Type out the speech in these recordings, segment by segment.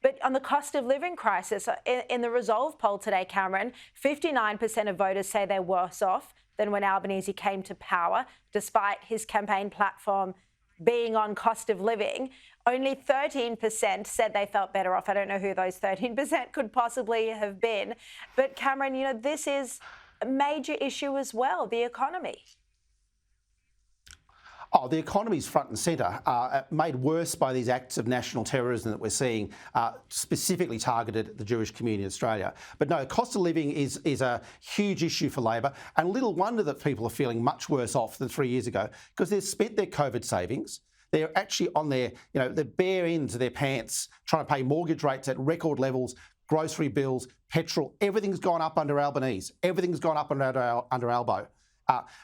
But on the cost of living crisis, in the Resolve poll today, Cameron, 59% of voters say they're worse off than when Albanese came to power, despite his campaign platform being on cost of living. Only 13% said they felt better off. I don't know who those 13% could possibly have been. But Cameron, you know, this is a major issue as well, the economy. Oh, the economy's front and centre, made worse by these acts of national terrorism that we're seeing, specifically targeted at the Jewish community in Australia. But no, cost of living is a huge issue for Labor, and little wonder that people are feeling much worse off than 3 years ago, because they've spent their COVID savings. They're actually on their, the bare ends of their pants, trying to pay mortgage rates at record levels, grocery bills, petrol. Everything's gone up under Albanese. Everything's gone up under Albo.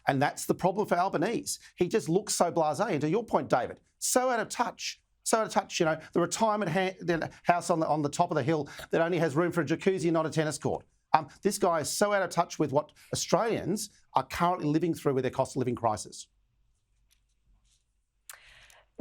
And that's the problem for Albanese. He just looks so blasé. And to your point, David, so out of touch. So out of touch. The retirement house on the top of the hill that only has room for a jacuzzi and not a tennis court. This guy is so out of touch with what Australians are currently living through with their cost of living crisis.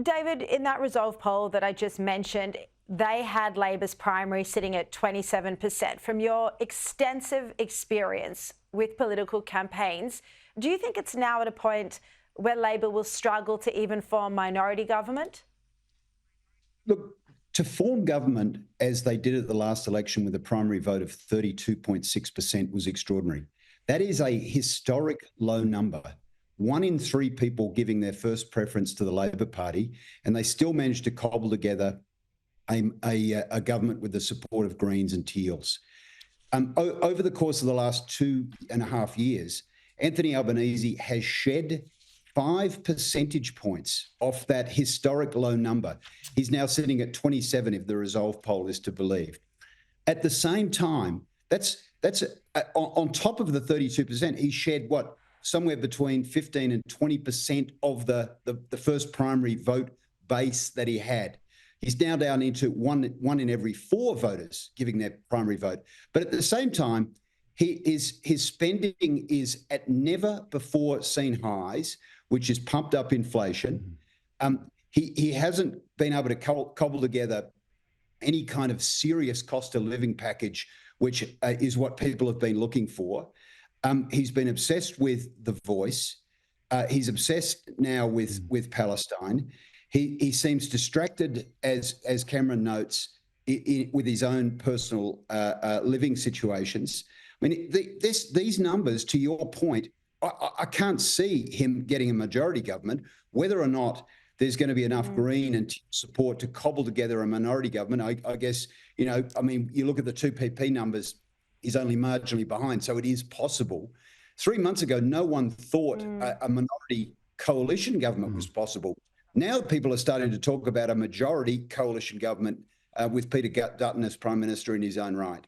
David, in that Resolve poll that I just mentioned, they had Labor's primary sitting at 27%. From your extensive experience with political campaigns, do you think it's now at a point where Labor will struggle to even form minority government? Look, to form government as they did at the last election with a primary vote of 32.6% was extraordinary. That is a historic low number. 1 in 3 people giving their first preference to the Labor Party, and they still managed to cobble together a government with the support of Greens and Teals. Over the course of the last 2.5 years, Anthony Albanese has shed 5 percentage points off that historic low number. He's now sitting at 27 if the Resolve poll is to believe. At the same time, that's on top of the 32%, he shed what? Somewhere between 15 and 20% of the first primary vote base that he had. He's now down into one in every 4 voters giving their primary vote. But at the same time, his spending is at never before seen highs, which has pumped up inflation. He hasn't been able to cobble together any kind of serious cost of living package, which is what people have been looking for. He's been obsessed with The Voice. He's obsessed now with Palestine. He seems distracted, as Cameron notes, with his own personal living situations. I mean, these numbers, to your point, I can't see him getting a majority government. Whether or not there's going to be enough Green and support to cobble together a minority government, I guess, you look at the 2PP numbers, he's only marginally behind, so it is possible. 3 months ago, no one thought a minority coalition government was possible. Now people are starting to talk about a majority coalition government with Peter Dutton as Prime Minister in his own right.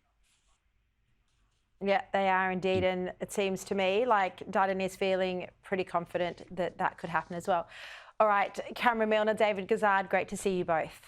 Yeah, they are indeed. And it seems to me like Dutton is feeling pretty confident that that could happen as well. All right, Cameron Milner, David Gazard, great to see you both.